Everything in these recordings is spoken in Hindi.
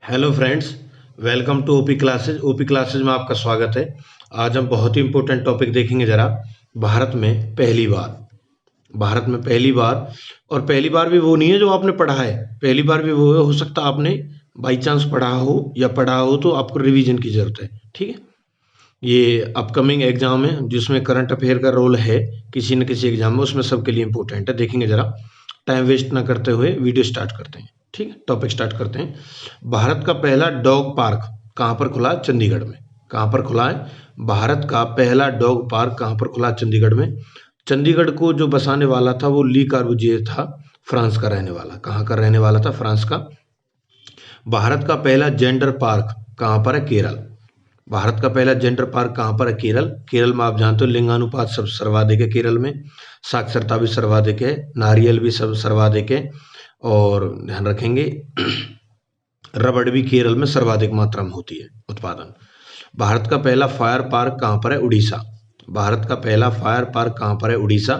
Hello friends, welcome to OP classes. OP classes में आपका स्वागत है। आज हम बहुत ही इंपॉर्टेंट टॉपिक देखेंगे। जरा भारत में पहली बार, भारत में पहली बार। और पहली बार भी वो नहीं है जो आपने पढ़ा है, पहली बार भी वो हो सकता आपने बाई चांस पढ़ा हो या पढ़ा हो तो आपको रिवीजन की जरूरत है। ठीक है, ये अपकमिंग एग्जाम है जिसमें करंट अफेयर का रोल है किसी न किसी एग्जाम में, उसमें सबके लिए इंपॉर्टेंट है। देखेंगे जरा, टाइम वेस्ट ना करते हुए वीडियो स्टार्ट करते हैं। ठीक है, टॉपिक स्टार्ट करते हैं। भारत का पहला डॉग पार्क कहाँ पर खुला? चंडीगढ़ में। कहाँ पर खुला है? भारत का पहला डॉग पार्क कहाँ पर खुला? चंडीगढ़ में। चंडीगढ़ को जो बसाने वाला था वो ली कार्बूजिए था, फ्रांस का रहने वाला। कहाँ का रहने वाला था? फ्रांस का। भारत का पहला जेंडर पार्क कहाँ पर है? केरल। भारत का पहला जेंडर पार्क कहाँ पर है? केरल। केरल में आप जानते हो लिंगानुपात सब सर्वाधिक है केरल में, साक्षरता भी सर्वाधिक है, नारियल भी सब सर्वाधिक है, और ध्यान रखेंगे रबड़ भी केरल में सर्वाधिक मात्रा में होती है उत्पादन। भारत का पहला फायर पार्क कहाँ पर है? उड़ीसा। भारत का पहला फायर पार्क कहाँ पर है? उड़ीसा।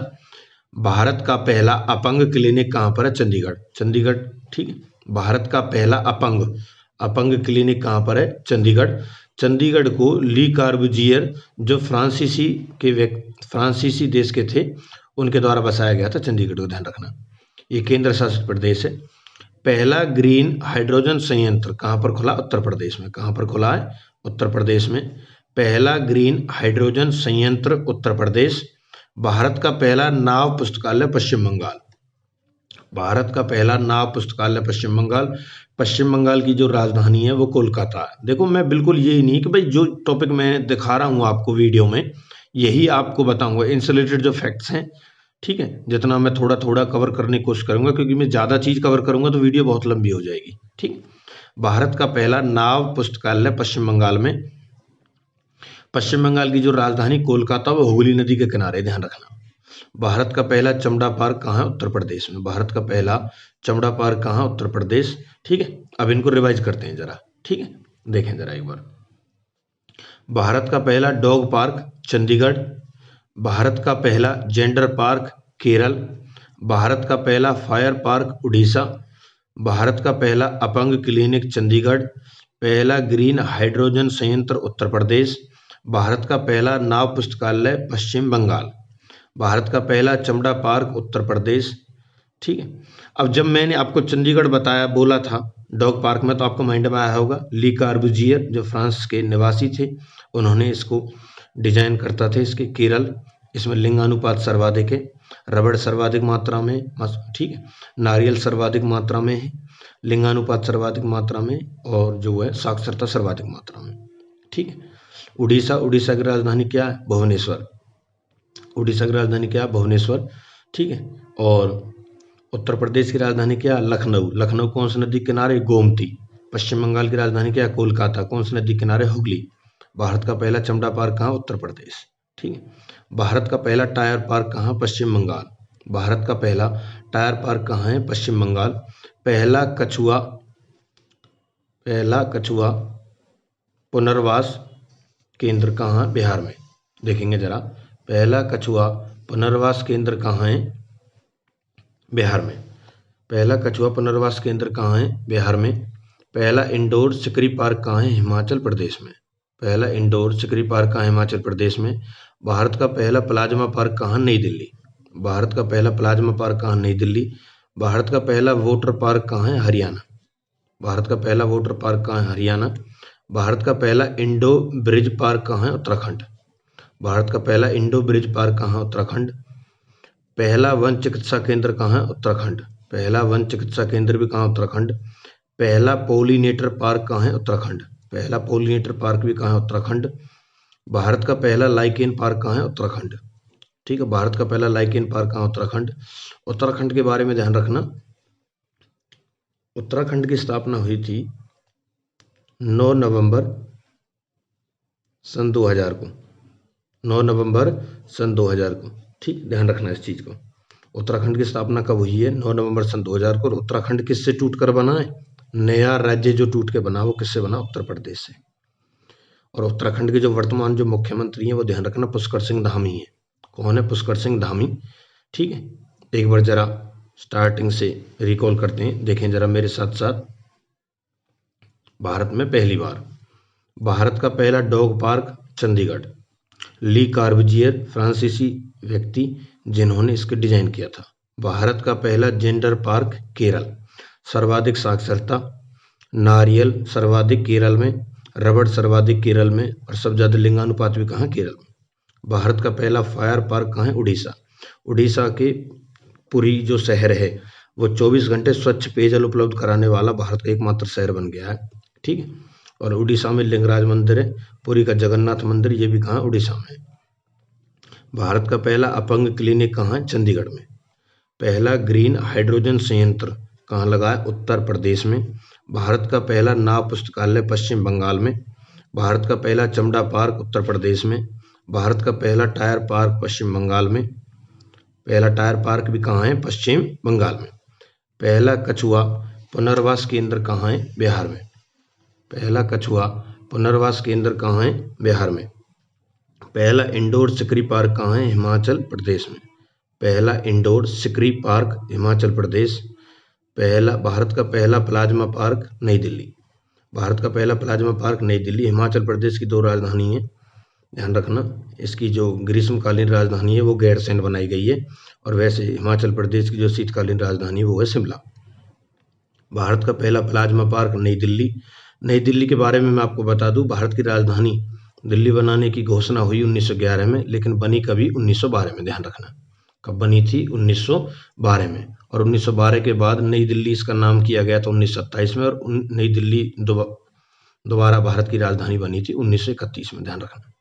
भारत का पहला अपंग क्लिनिक कहाँ पर है? चंडीगढ़। चंडीगढ़। ठीक है, भारत का पहला अपंग अपंग क्लिनिक कहाँ पर है? चंडीगढ़। चंडीगढ़ को ली कार्बूजियर जो फ्रांसीसी देश के थे उनके द्वारा बसाया गया था। चंडीगढ़ को ध्यान रखना, ये केंद्र शासित प्रदेश है। पहला ग्रीन हाइड्रोजन संयंत्र कहाँ पर खुला? उत्तर प्रदेश में। कहाँ पर खुला है? उत्तर प्रदेश में। पहला ग्रीन हाइड्रोजन संयंत्र उत्तर प्रदेश। भारत का पहला नाव पुस्तकालय पश्चिम बंगाल। भारत का पहला नाव पुस्तकालय पश्चिम बंगाल। पश्चिम बंगाल की जो राजधानी है वो कोलकाता है। देखो, मैं बिल्कुल यही नहीं कि भाई जो टॉपिक मैं दिखा रहा हूँ आपको वीडियो में यही आपको बताऊंगा, इनसे रिलेटेड जो फैक्ट्स हैं। ठीक है, जितना मैं थोड़ा थोड़ा कवर करने की कोशिश करूंगा, क्योंकि मैं ज़्यादा चीज़ कवर करूंगा तो वीडियो बहुत लंबी हो जाएगी। ठीक है? भारत का पहला नाव पुस्तकालय पश्चिम बंगाल में। पश्चिम बंगाल की जो राजधानी कोलकाता वो हुगली नदी के किनारे, ध्यान रखना। भारत का पहला चमड़ा पार्क कहाँ है? उत्तर प्रदेश में। भारत का पहला चमड़ा पार्क कहाँ? उत्तर प्रदेश। ठीक है, अब इनको रिवाइज करते हैं जरा। ठीक है, देखें जरा एक बार। भारत का पहला डॉग पार्क चंडीगढ़। भारत का पहला जेंडर पार्क केरल। भारत का पहला फायर पार्क उड़ीसा। भारत का पहला अपंग क्लिनिक चंडीगढ़। पहला ग्रीन हाइड्रोजन संयंत्र उत्तर प्रदेश। भारत का पहला नाव पुस्तकालय पश्चिम बंगाल। भारत का पहला चमड़ा पार्क उत्तर प्रदेश। ठीक है, अब जब मैंने आपको चंडीगढ़ बताया, बोला था डॉग पार्क में, तो आपको माइंड में आया होगा ली कार्बूजियर जो फ्रांस के निवासी थे उन्होंने इसको डिजाइन करता थे। इसके केरल, इसमें लिंगानुपात सर्वाधिक है, रबड़ सर्वाधिक मात्रा में, ठीक है, नारियल सर्वाधिक मात्रा में है, लिंगानुपात सर्वाधिक मात्रा में, और जो है साक्षरता सर्वाधिक मात्रा में। ठीक है, उड़ीसा, उड़ीसा की राजधानी क्या है? भुवनेश्वर। उड़ीसा की राजधानी क्या है? भुवनेश्वर। ठीक है, और उत्तर प्रदेश की राजधानी क्या है? लखनऊ। लखनऊ कौन सी नदी किनारे? गोमती। पश्चिम बंगाल की राजधानी क्या है? कोलकाता। कौन सी नदी किनारे? हुगली। भारत का पहला चमड़ा पार्क कहाँ? उत्तर प्रदेश। ठीक है, भारत का पहला टायर पार्क कहाँ? पश्चिम बंगाल। भारत का पहला टायर पार्क कहाँ है? पश्चिम बंगाल। पहला कछुआ पुनर्वास केंद्र कहाँ है? बिहार में। देखेंगे जरा, पहला कछुआ पुनर्वास केंद्र कहाँ है? बिहार में। पहला कछुआ पुनर्वास केंद्र कहाँ है? बिहार में। पहला इंडोर चिकरी पार्क कहाँ है? हिमाचल प्रदेश में। पहला इंडोर चिकरी पार्क कहाँ है? हिमाचल प्रदेश में। भारत का पहला प्लाज्मा पार्क कहाँ? नई दिल्ली। भारत का पहला प्लाज्मा पार्क कहाँ? नई दिल्ली। भारत का पहला वाटर पार्क कहाँ है? हरियाणा। भारत का पहला वाटर पार्क कहाँ है? हरियाणा। भारत का पहला इंडो ब्रिज पार्क कहाँ है? उत्तराखंड। भारत का पहला इंडो ब्रिज पार्क कहाँ है? उत्तराखंड। पहला वन चिकित्सा केंद्र कहाँ है? उत्तराखंड। पहला वन चिकित्सा केंद्र भी कहाँ? उत्तराखंड। पहला पोलिनेटर पार्क कहाँ है? उत्तराखंड। पहला पोलिनेटर पार्क भी कहाँ है? उत्तराखंड। भारत का पहला लाइकेन पार्क कहाँ है? उत्तराखंड। ठीक है, भारत का पहला लाइकेन पार्क कहाँ? उत्तराखंड। उत्तराखंड के बारे में ध्यान रखना, उत्तराखंड की स्थापना हुई थी 9 नवंबर सन 2000 को। 9 नवंबर सन 2000 को। ठीक, ध्यान रखना इस चीज़ को। उत्तराखंड की स्थापना कब हुई है? 9 नवंबर सन 2000 को। और उत्तराखंड किससे टूट कर बना है? नया राज्य जो टूट के बना वो किससे बना? उत्तर प्रदेश से। और उत्तराखंड के जो वर्तमान जो मुख्यमंत्री हैं वो ध्यान रखना पुष्कर सिंह धामी है। कौन है? पुष्कर सिंह धामी। ठीक है, एक बार जरा स्टार्टिंग से रिकॉल करते हैं, देखें जरा मेरे साथ साथ। भारत में पहली बार। भारत का पहला डॉग पार्क चंडीगढ़। ली कार्बजियर फ्रांसीसी व्यक्ति जिन्होंने इसके डिजाइन किया था। भारत का पहला जेंडर पार्क केरल। सर्वाधिक साक्षरता नारियल सर्वाधिक केरल में, रबड़ सर्वाधिक केरल में, और सबसे ज्यादा लिंगानुपात भी कहाँ केरल में। भारत का पहला फायर पार्क कहाँ है उड़ीसा। उड़ीसा के पुरी जो शहर है वो 24 घंटे स्वच्छ पेयजल उपलब्ध कराने वाला भारत का एकमात्र शहर बन गया है। ठीक है, और उड़ीसा में लिंगराज मंदिर है। पुरी का जगन्नाथ मंदिर ये भी कहाँ उड़ीसा में। भारत का पहला अपंग क्लिनिक कहाँ है चंडीगढ़ में। पहला ग्रीन हाइड्रोजन संयंत्र कहाँ लगा है उत्तर प्रदेश में। भारत का पहला नाव पुस्तकालय पश्चिम बंगाल में। भारत का पहला चमड़ा पार्क उत्तर प्रदेश में। भारत का पहला टायर पार्क पश्चिम बंगाल में। पहला टायर पार्क भी कहाँ है पश्चिम बंगाल में। पहला कछुआ पुनर्वास केंद्र कहाँ है बिहार में। पहला कछुआ पुनर्वास केंद्र कहाँ है बिहार में। पहला इंडोर सिकरी पार्क कहाँ है हिमाचल प्रदेश में। पहला इंडोर सिकरी पार्क हिमाचल प्रदेश। भारत का पहला प्लाज्मा पार्क नई दिल्ली। भारत का पहला प्लाज्मा पार्क नई दिल्ली। हिमाचल प्रदेश की 2 राजधानी है, ध्यान रखना। इसकी जो ग्रीष्मकालीन राजधानी है वो गैरसैंण बनाई गई है, और वैसे हिमाचल प्रदेश की जो शीतकालीन राजधानी है वो है शिमला। भारत का पहला प्लाज्मा पार्क नई दिल्ली। नई दिल्ली के बारे में मैं आपको बता दूं, भारत की राजधानी दिल्ली बनाने की घोषणा हुई 1911 में, लेकिन बनी कभी 1912 में। ध्यान रखना कब बनी थी 1912 में, और 1912 के बाद नई दिल्ली इसका नाम किया गया था 1927 में, और नई दिल्ली दोबारा भारत की राजधानी बनी थी 1931 में। ध्यान रखना।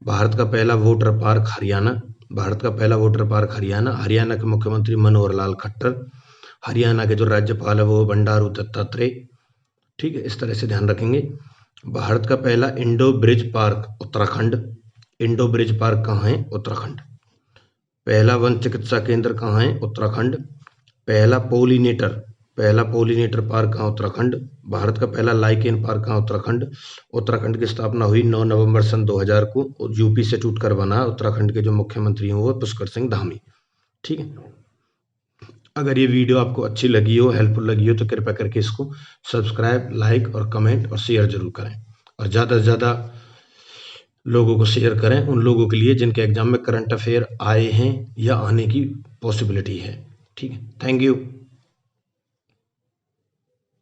भारत का पहला वाटर पार्क हरियाणा। भारत का पहला वाटर पार्क हरियाणा। हरियाणा के मुख्यमंत्री मनोहर लाल खट्टर। हरियाणा के जो राज्यपाल है वो बंडारू दत्तात्रेय। ठीक है, इस तरह से ध्यान रखेंगे। भारत का पहला Indo bridge park Uttarakhand. Indo bridge park कहाँ है उत्तराखंड। पहला वन चिकित्सा केंद्र कहाँ है उत्तराखंड। पहला पोलिनेटर पार्क कहाँ उत्तराखंड। भारत का पहला लाइकेन पार्क कहाँ उत्तराखंड। उत्तराखंड की स्थापना हुई 9 नवंबर सन 2000 को, यूपी से टूट कर बना। उत्तराखंड के जो मुख्यमंत्री हैं वो पुष्कर सिंह धामी। ठीक है, अगर ये वीडियो आपको अच्छी लगी हो, हेल्पफुल लगी हो, तो कृपया करके इसको सब्सक्राइब, लाइक और कमेंट और शेयर जरूर करें, और ज़्यादा से ज़्यादा लोगों को शेयर करें, उन लोगों के लिए जिनके एग्जाम में करंट अफेयर आए हैं या आने की पॉसिबिलिटी है। ठीक है, थैंक यू।